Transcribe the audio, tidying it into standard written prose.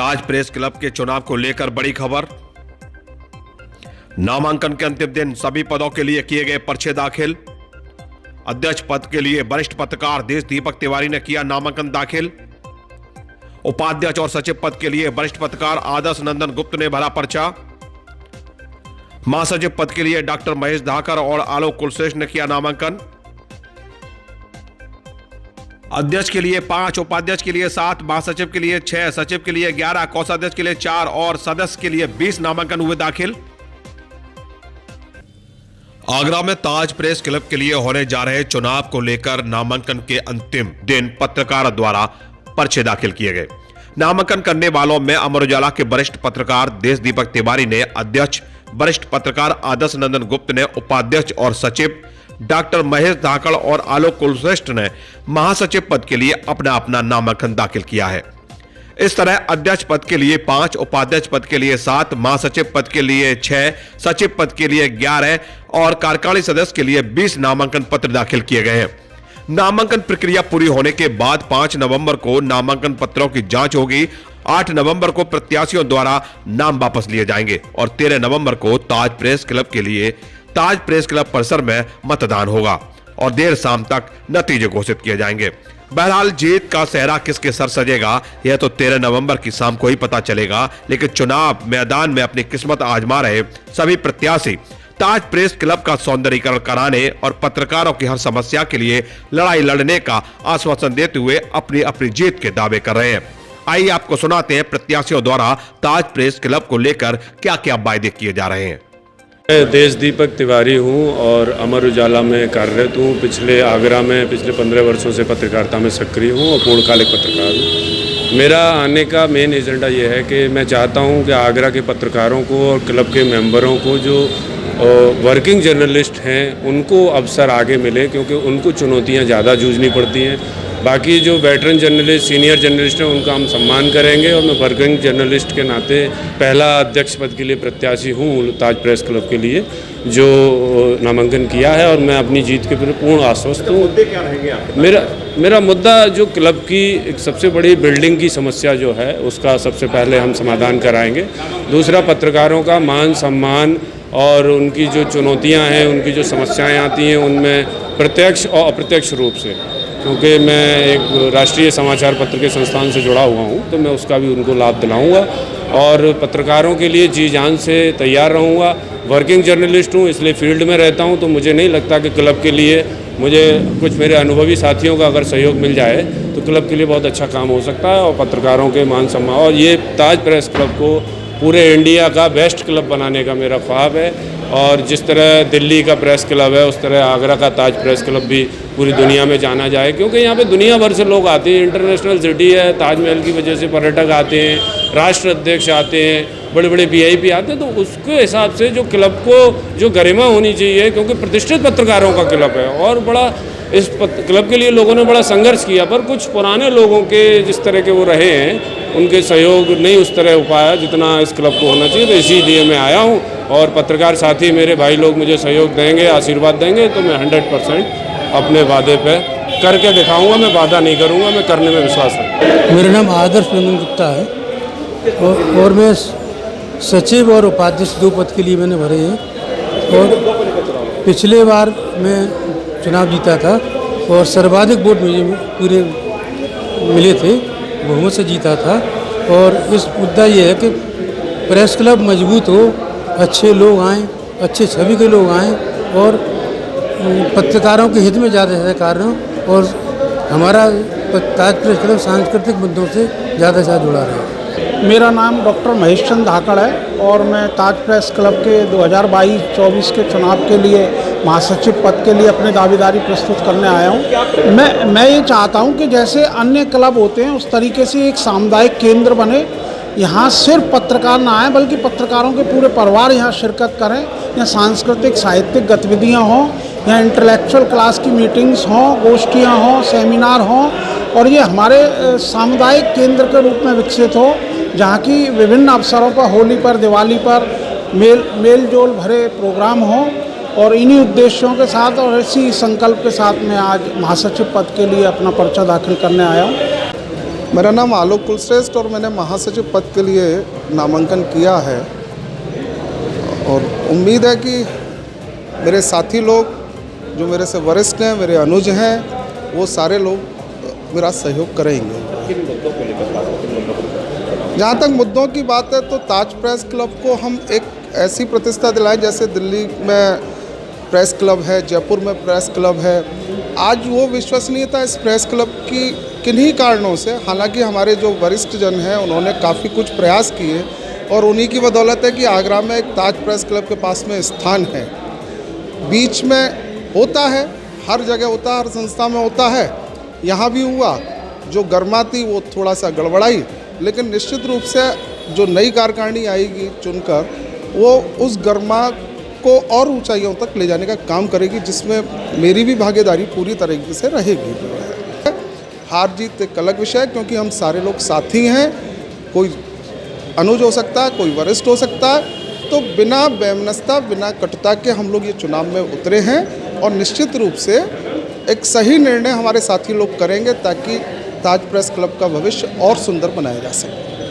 ताज press club के चुनाव को लेकर बड़ी खबर। नामांकन के अंतिम दिन सभी पदों के लिए किए गए पर्चे दाखिल। अध्यक्ष पद के लिए वरिष्ठ पत्रकार देश दीपक तिवारी ने किया नामांकन दाखिल। उपाध्यक्ष और सचिव पद के लिए वरिष्ठ पत्रकार आदर्श नंदन गुप्त ने भरा पर्चा। महासचिव पद के लिए डॉक्टर महेश धाकर और आलोक कुलश्रेष्ठ ने किया नामांकन। अध्यक्ष के लिए 5, उपाध्यक्ष के लिए 7, महासचिव के लिए 6, सचिव के लिए 11, कोषाध्यक्ष के लिए 4 और सदस्य के लिए 20 नामांकन हुए दाखिल। आगरा में ताज प्रेस क्लब के लिए होने जा रहे चुनाव को लेकर नामांकन के अंतिम दिन पत्रकारों द्वारा पर्चे दाखिल किए गए। नामांकन करने वालों में अमर उजाला के वरिष्ठ पत्रकार देश दीपक तिवारी ने अध्यक्ष, वरिष्ठ पत्रकार आदर्श नंदन गुप्त ने उपाध्यक्ष और सचिव, डॉक्टर महेश धाकड़ और आलोक कुलश्रेष्ठ ने महासचिव पद के लिए अपना अपना नामांकन दाखिल किया है। इस तरह अध्यक्ष पद के लिए 5, उपाध्यक्ष पद के लिए 7, महासचिव पद के लिए 6, सचिव पद के लिए 11 और कार्यकारिणी सदस्य के लिए 20 नामांकन पत्र दाखिल किए गए हैं। नामांकन प्रक्रिया पूरी होने के बाद 5 नवंबर को नामांकन पत्रों की जांच होगी। 8 नवंबर को प्रत्याशियों द्वारा नाम वापस लिए जाएंगे और 13 नवंबर को ताज प्रेस क्लब के लिए ताज प्रेस क्लब परिसर में मतदान होगा और देर शाम तक नतीजे घोषित किए जाएंगे। बहरहाल जीत का सेहरा किसके सर सजेगा यह तो 13 नवंबर की शाम को ही पता चलेगा, लेकिन चुनाव मैदान में अपनी किस्मत आजमा रहे सभी प्रत्याशी ताज प्रेस क्लब का सौंदर्यीकरण कराने और पत्रकारों की हर समस्या के लिए लड़ाई लड़ने का आश्वासन देते हुए अपनी अपनी जीत के दावे कर रहे हैं। आइए आपको सुनाते हैं प्रत्याशियों द्वारा ताज प्रेस क्लब को लेकर क्या क्या वायदे किए जा रहे हैं। मैं देश दीपक तिवारी हूं और अमर उजाला में कार्यरत हूं। आगरा में पिछले 15 वर्षों से पत्रकारिता में सक्रिय हूं और पूर्णकालिक पत्रकार हूं। मेरा आने का मेन एजेंडा ये है कि मैं चाहता हूं कि आगरा के पत्रकारों को और क्लब के मेंबरों को जो वर्किंग जर्नलिस्ट हैं उनको अवसर आगे मिले, क्योंकि उनको चुनौतियाँ ज़्यादा जूझनी पड़ती हैं। बाकी जो वेटरन जर्नलिस्ट, सीनियर जर्नलिस्ट हैं उनका हम सम्मान करेंगे और मैं वर्किंग जर्नलिस्ट के नाते पहला अध्यक्ष पद के लिए प्रत्याशी हूँ ताज प्रेस क्लब के लिए जो नामांकन किया है और मैं अपनी जीत के प्रति पूर्ण आश्वस्त हूँ। मुद्दे क्या रहेंगे आपके? मेरा मुद्दा जो क्लब की एक सबसे बड़ी बिल्डिंग की समस्या जो है उसका सबसे पहले हम समाधान कराएंगे। दूसरा, पत्रकारों का मान सम्मान और उनकी जो चुनौतियाँ हैं, उनकी जो समस्याएँ आती हैं उनमें प्रत्यक्ष और अप्रत्यक्ष रूप से, क्योंकि मैं एक राष्ट्रीय समाचार पत्र के संस्थान से जुड़ा हुआ हूं, तो मैं उसका भी उनको लाभ दिलाऊंगा और पत्रकारों के लिए जी जान से तैयार रहूंगा। वर्किंग जर्नलिस्ट हूं, इसलिए फील्ड में रहता हूं, तो मुझे नहीं लगता कि क्लब के लिए मुझे कुछ मेरे अनुभवी साथियों का अगर सहयोग मिल जाए तो क्लब के लिए बहुत अच्छा काम हो सकता है और पत्रकारों के मान सम्मान और ये ताज प्रेस क्लब को पूरे इंडिया का बेस्ट क्लब बनाने का मेरा ख्वाब है। और जिस तरह दिल्ली का प्रेस क्लब है उस तरह आगरा का ताज प्रेस क्लब भी पूरी दुनिया में जाना जाए, क्योंकि यहाँ पे दुनिया भर से लोग आते हैं। इंटरनेशनल सिटी है, ताजमहल की वजह से पर्यटक आते हैं, राष्ट्र अध्यक्ष आते हैं, बड़े बड़े VIP आते हैं। तो उसके हिसाब से जो क्लब को जो गरिमा होनी चाहिए, क्योंकि प्रतिष्ठित पत्रकारों का क्लब है और बड़ा इस क्लब के लिए लोगों ने बड़ा संघर्ष किया, पर कुछ पुराने लोगों के जिस तरह के वो रहे हैं उनके सहयोग नहीं उस तरह हो पाया जितना इस क्लब को होना चाहिए। तो इसीलिए मैं आया हूँ और पत्रकार साथी मेरे भाई लोग मुझे सहयोग देंगे, आशीर्वाद देंगे, तो मैं 100% अपने वादे पे करके दिखाऊंगा। मैं वादा नहीं करूंगा, मैं करने में विश्वास रखता हूँ। मेरा नाम आदर्श नंदन गुप्ता है और मैं सचिव और उपाध्यक्ष 2 पद के लिए मैंने भरे हैं और पिछले बार मैं चुनाव जीता था और सर्वाधिक वोट मुझे पूरे मिले थे, बहुमत से जीता था। और इस मुद्दा ये है कि प्रेस क्लब मजबूत हो, अच्छे लोग आएँ, अच्छे छवि के लोग आएँ और पत्रकारों के हित में ज़्यादा से ज़्यादा कार्य हो और हमारा ताज प्रेस क्लब सांस्कृतिक मुद्दों से ज़्यादा से ज़्यादा जुड़ा रहे। मेरा नाम डॉक्टर महेश चंद्र धाकड़ है और मैं ताज प्रेस क्लब के 2022-24 के चुनाव के लिए महासचिव पद के लिए अपनी दावेदारी प्रस्तुत करने आया हूँ। मैं ये चाहता हूँ कि जैसे अन्य क्लब होते हैं उस तरीके से एक सामुदायिक केंद्र बने। यहाँ सिर्फ पत्रकार ना आए बल्कि पत्रकारों के पूरे परिवार यहाँ शिरकत करें। यहाँ सांस्कृतिक साहित्यिक गतिविधियाँ हों, यहाँ इंटेलेक्चुअल क्लास की मीटिंग्स हों, गोष्ठियाँ हों, सेमिनार हों और ये हमारे सामुदायिक केंद्र के रूप में विकसित हो, जहाँ की विभिन्न अवसरों पर, होली पर, दिवाली पर मेल जोल भरे प्रोग्राम हों। और इन्हीं उद्देश्यों के साथ और इसी संकल्प के साथ मैं आज महासचिव पद के लिए अपना पर्चा दाखिल करने आया हूँ। मेरा नाम आलोक कुलश्रेष्ठ और मैंने महासचिव पद के लिए नामांकन किया है और उम्मीद है कि मेरे साथी लोग जो मेरे से वरिष्ठ हैं, मेरे अनुज हैं, वो सारे लोग मेरा सहयोग करेंगे। जहाँ तक मुद्दों की बात है तो ताज प्रेस क्लब को हम एक ऐसी प्रतिष्ठा दिलाएं जैसे दिल्ली में प्रेस क्लब है, जयपुर में प्रेस क्लब है। आज वो विश्वसनीयता इस प्रेस क्लब की किन्हीं कारणों से, हालांकि हमारे जो वरिष्ठ जन हैं उन्होंने काफ़ी कुछ प्रयास किए और उन्हीं की बदौलत है कि आगरा में एक ताज प्रेस क्लब के पास में स्थान है। बीच में होता है, हर जगह होता है, हर संस्था में होता है, यहाँ भी हुआ। जो गर्मा थी वो थोड़ा सा गड़बड़ाई, लेकिन निश्चित रूप से जो नई कार्यकारिणी आएगी चुनकर, वो उस गर्मा को और ऊंचाइयों तक ले जाने का काम करेगी, जिसमें मेरी भी भागीदारी पूरी तरीके से रहेगी। हार जीत एक अलग विषय है, क्योंकि हम सारे लोग साथी हैं। कोई अनुज हो सकता है, कोई वरिष्ठ हो सकता है, तो बिना वैमनस्यता, बिना कटुता के हम लोग ये चुनाव में उतरे हैं और निश्चित रूप से एक सही निर्णय हमारे साथी लोग करेंगे ताकि ताज प्रेस क्लब का भविष्य और सुंदर बनाया जा सके।